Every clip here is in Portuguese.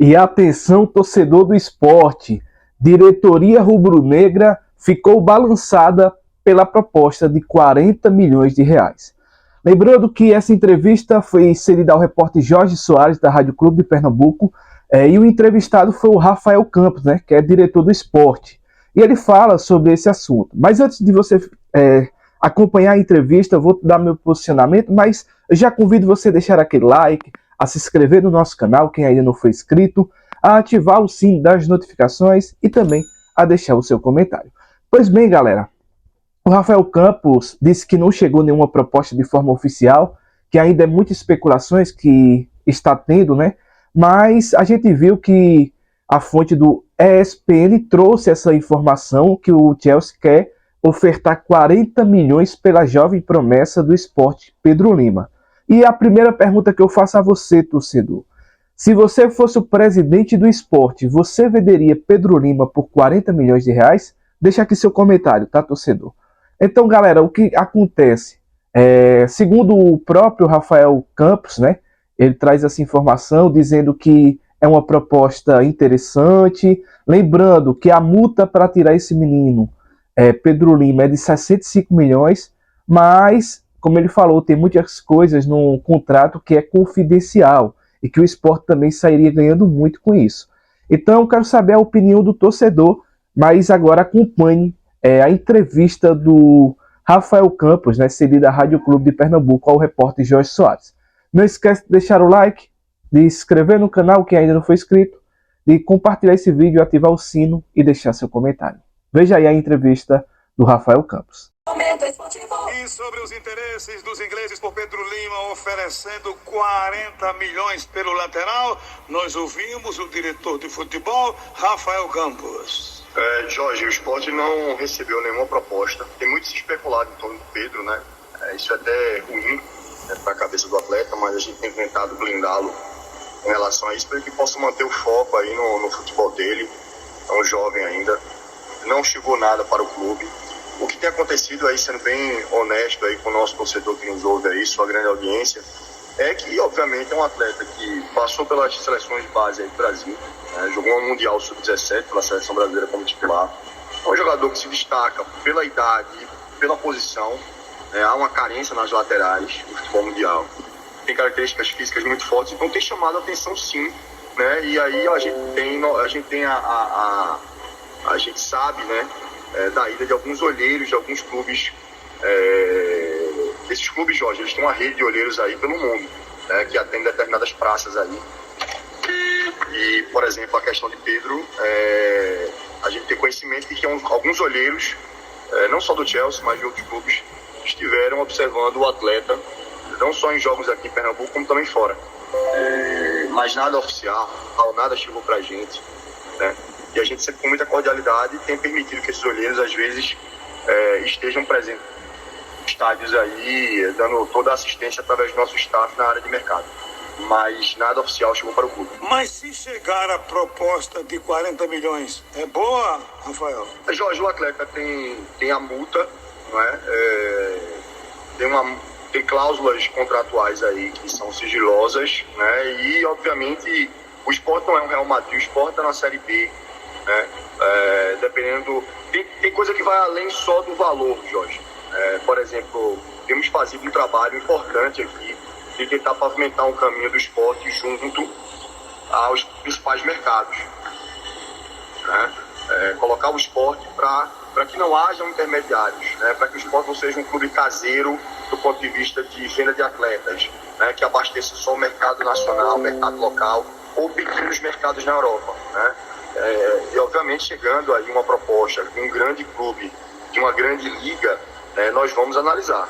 E atenção, torcedor do esporte, diretoria rubro-negra ficou balançada pela proposta de 40 milhões de reais. Lembrando que essa entrevista foi cedida ao repórter Jorge Soares, da Rádio Clube de Pernambuco, e o entrevistado foi o Rafael Campos, que é diretor do esporte. E ele fala sobre esse assunto. Mas antes de você acompanhar a entrevista, eu vou dar meu posicionamento, mas eu já convido você a deixar aquele like, a se inscrever no nosso canal, quem ainda não foi inscrito, a ativar o sino das notificações e também a deixar o seu comentário. Pois bem, galera, o Rafael Campos disse que não chegou nenhuma proposta de forma oficial, que ainda é muitas especulações que está tendo, mas a gente viu que a fonte do ESPN trouxe essa informação que o Chelsea quer ofertar 40 milhões pela jovem promessa do esporte, Pedro Lima. E a primeira pergunta que eu faço a você, torcedor: se você fosse o presidente do esporte, você venderia Pedro Lima por 40 milhões de reais? Deixa aqui seu comentário, tá, torcedor? Então, galera, o que acontece? Segundo o próprio Rafael Campos, ele traz essa informação dizendo que é uma proposta interessante. Lembrando que a multa para tirar esse menino, Pedro Lima, é de 65 milhões, mas, como ele falou, tem muitas coisas no contrato que é confidencial e que o esporte também sairia ganhando muito com isso. Então, eu quero saber a opinião do torcedor, mas agora acompanhe a entrevista do Rafael Campos, cedida à Rádio Clube de Pernambuco, ao repórter Jorge Soares. Não esquece de deixar o like, de se inscrever no canal, quem ainda não foi inscrito, de compartilhar esse vídeo, ativar o sino e deixar seu comentário. Veja aí a entrevista do Rafael Campos. E sobre os interesses dos ingleses por Pedro Lima oferecendo 40 milhões pelo lateral, nós ouvimos o diretor de futebol, Rafael Campos. Jorge, o esporte não recebeu nenhuma proposta. Tem muito se especulado em torno do Pedro, isso é até ruim para a cabeça do atleta, mas a gente tem tentado blindá-lo em relação a isso para que ele possa manter o foco aí no futebol dele. É um jovem ainda, não chegou nada para o clube. O que tem acontecido aí, sendo bem honesto aí com o nosso torcedor que nos ouve aí, sua grande audiência, é que, obviamente, é um atleta que passou pelas seleções de base aí do Brasil, jogou um Mundial Sub-17 pela Seleção Brasileira como titular. É um jogador que se destaca pela idade, pela posição. Há uma carência nas laterais do futebol mundial. Tem características físicas muito fortes, então tem chamado a atenção sim. E aí a gente sabe, da ida de alguns olheiros, de alguns clubes. Esses clubes, Jorge, eles têm uma rede de olheiros aí pelo mundo, que atendem determinadas praças aí. E, por exemplo, a questão de Pedro, a gente tem conhecimento de que alguns olheiros, não só do Chelsea, mas de outros clubes, estiveram observando o atleta, não só em jogos aqui em Pernambuco, como também fora. Mas nada oficial, nada chegou pra gente, E a gente sempre com muita cordialidade tem permitido que esses olheiros, às vezes, estejam presentes nos estádios aí, dando toda a assistência através do nosso staff na área de mercado. Mas nada oficial chegou para o clube. Mas se chegar a proposta de 40 milhões, é boa, Rafael? Jorge, o atleta tem a multa, tem cláusulas contratuais aí que são sigilosas, e obviamente o esporte não é um Real Madrid, o esporte está na Série B, dependendo, tem coisa que vai além só do valor, Jorge. Por exemplo, temos fazido um trabalho importante aqui de tentar pavimentar um caminho do esporte junto aos principais mercados, colocar o esporte para que não haja intermediários, para que o esporte não seja um clube caseiro do ponto de vista de venda de atletas, que abasteça só o mercado nacional, o mercado local ou pequenos mercados na Europa. E obviamente chegando aí uma proposta de um grande clube, de uma grande liga, nós vamos analisar.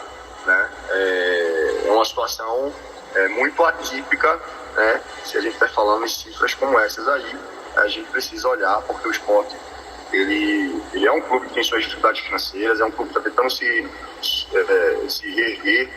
É uma situação muito atípica, se a gente está falando em cifras como essas aí, a gente precisa olhar, porque o esporte ele é um clube que tem suas dificuldades financeiras, é um clube que está tentando se reerguer,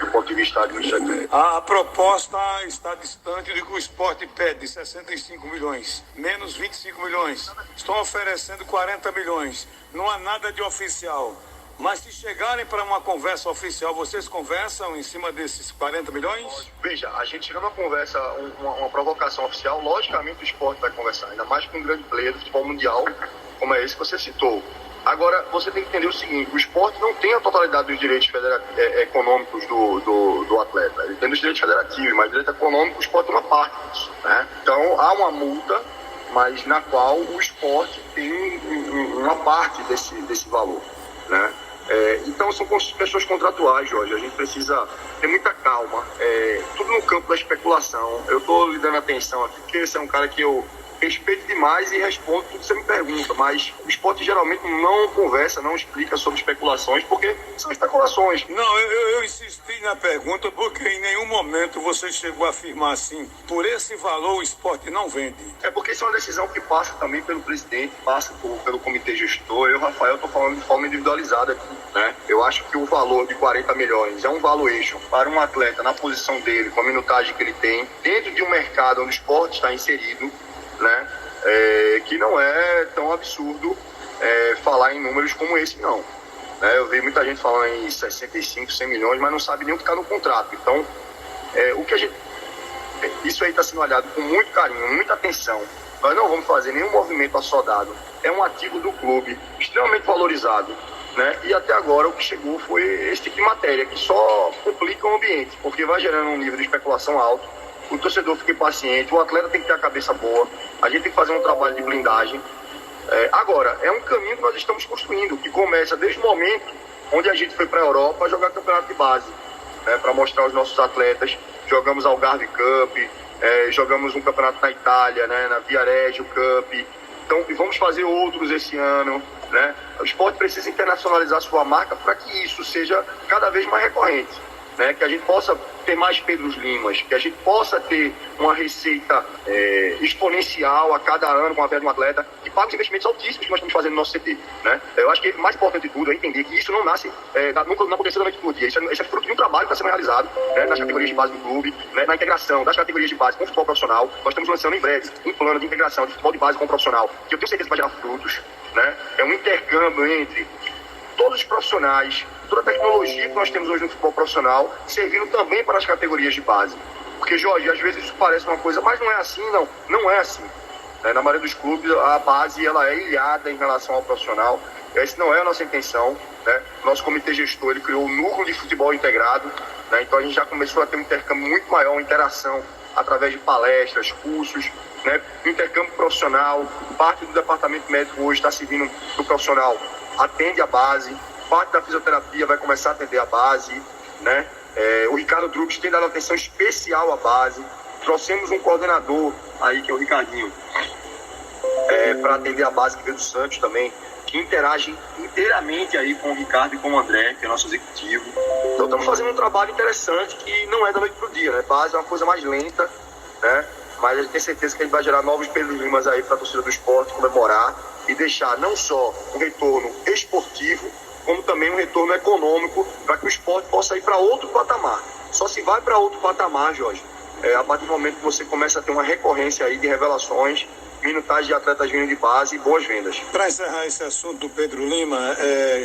do ponto de vista administrativo. A proposta está distante do que o esporte pede, 65 milhões, menos 25 milhões. Estão oferecendo 40 milhões. Não há nada de oficial. Mas se chegarem para uma conversa oficial, vocês conversam em cima desses 40 milhões? Veja, a gente chegando a uma conversa, uma provocação oficial, logicamente o esporte vai conversar, ainda mais com um grande player do futebol mundial, como é esse que você citou. Agora, você tem que entender o seguinte, o esporte não tem a totalidade dos direitos econômicos do atleta. Ele tem os direitos federativos, mas direito econômico, o esporte é uma parte disso, né? Então, há uma multa, mas na qual o esporte tem uma parte desse valor, né? Então são questões contratuais, Jorge. A gente precisa ter muita calma. Tudo no campo da especulação. Eu estou lhe dando atenção aqui, porque você é um cara que eu respeito demais e respondo tudo que você me pergunta. Mas o esporte geralmente não conversa, não explica sobre especulações, porque são especulações. Não, eu insisti na pergunta porque em nenhum momento você chegou a afirmar assim, por esse valor o esporte não vende. É porque isso é uma decisão que passa também pelo presidente, passa pelo comitê gestor. Eu, Rafael, estou falando de forma individualizada aqui, né? Eu acho que o valor de 40 milhões é um valuation para um atleta na posição dele, com a minutagem que ele tem, dentro de um mercado onde o esporte está inserido, né? Que não é tão absurdo falar em números como esse, não. Eu vi muita gente falando em 65, 100 milhões, mas não sabe nem o que está no contrato. Então, o que a gente... Isso aí está sendo olhado com muito carinho, muita atenção. Nós não vamos fazer nenhum movimento assodado. É um ativo do clube, extremamente valorizado, né? E até agora o que chegou foi esse tipo de matéria, que só complica o ambiente, porque vai gerando um nível de especulação alto. O torcedor fica impaciente, o atleta tem que ter a cabeça boa, a gente tem que fazer um trabalho de blindagem. Agora, é um caminho que nós estamos construindo, que começa desde o momento onde a gente foi para a Europa jogar campeonato de base, né, para mostrar aos nossos atletas. Jogamos Algarve Cup, jogamos um campeonato na Itália, né, na Viareggio Cup. Então, e vamos fazer outros esse ano, né? O esporte precisa internacionalizar sua marca para que isso seja cada vez mais recorrente, né? Que a gente possa ter mais Pedros Limas, que a gente possa ter uma receita exponencial a cada ano com a verba de um atleta, que paga os investimentos altíssimos que nós estamos fazendo no nosso CT, né? Eu acho que o mais importante de tudo é entender que isso não nasce, não aconteceu da noite pro dia. Isso é fruto de um trabalho que está sendo realizado, né, nas categorias de base do clube, né, na integração das categorias de base com o futebol profissional. Nós estamos lançando em breve um plano de integração de futebol de base com o profissional, que eu tenho certeza que vai gerar frutos, né? É um intercâmbio entre todos os profissionais, toda a tecnologia que nós temos hoje no futebol profissional, servindo também para as categorias de base. Porque, Jorge, às vezes isso parece uma coisa, mas não é assim, não é assim. Na maioria dos clubes, a base ela é ilhada em relação ao profissional. Essa não é a nossa intenção, né? Nosso comitê gestor ele criou o núcleo de futebol integrado, né? Então a gente já começou a ter um intercâmbio muito maior, uma interação através de palestras, cursos, né? Intercâmbio profissional. Parte do departamento médico hoje está servindo do profissional, atende a base. Parte da fisioterapia vai começar a atender a base, né? O Ricardo Drux tem dado atenção especial à base. Trouxemos um coordenador aí, que é o Ricardinho, para atender a base, que veio do Santos também, que interage inteiramente aí com o Ricardo e com o André, que é nosso executivo. Então estamos fazendo um trabalho interessante que não é da noite para o dia, né? Base é uma coisa mais lenta, né? Mas a gente tem certeza que a gente vai gerar novos Pedro Limas aí para a torcida do esporte comemorar e deixar não só um retorno esportivo, como também um retorno econômico, para que o esporte possa ir para outro patamar. Só se vai para outro patamar, Jorge, a partir do momento que você começa a ter uma recorrência aí de revelações, minutagem de atletas vindo de base e boas vendas. Para encerrar esse assunto do Pedro Lima,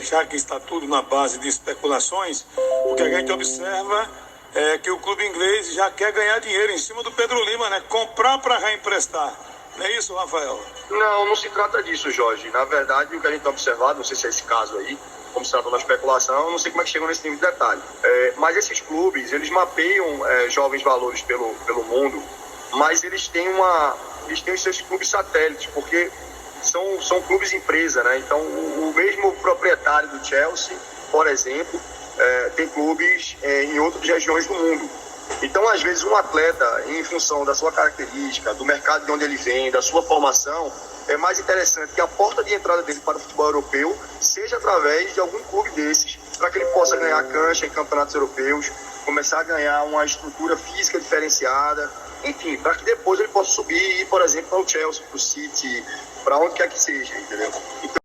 já que está tudo na base de especulações, o que a gente observa é que o clube inglês já quer ganhar dinheiro em cima do Pedro Lima, né? Comprar para reemprestar. Não é isso, Rafael? Não se trata disso, Jorge. Na verdade, o que a gente tem observado, não sei se é esse caso aí, como se trata da especulação, não sei como é que chegam nesse nível de detalhe. Mas esses clubes, eles mapeiam jovens valores pelo mundo, mas eles têm os seus clubes satélites, porque são clubes empresa, né? Então, o mesmo proprietário do Chelsea, por exemplo, tem clubes em outras regiões do mundo. Então, às vezes, um atleta, em função da sua característica, do mercado de onde ele vem, da sua formação, é mais interessante que a porta de entrada dele para o futebol europeu seja através de algum clube desses, para que ele possa ganhar cancha em campeonatos europeus, começar a ganhar uma estrutura física diferenciada, enfim, para que depois ele possa subir e ir, por exemplo, para o Chelsea, para o City, para onde quer que seja, entendeu? Então,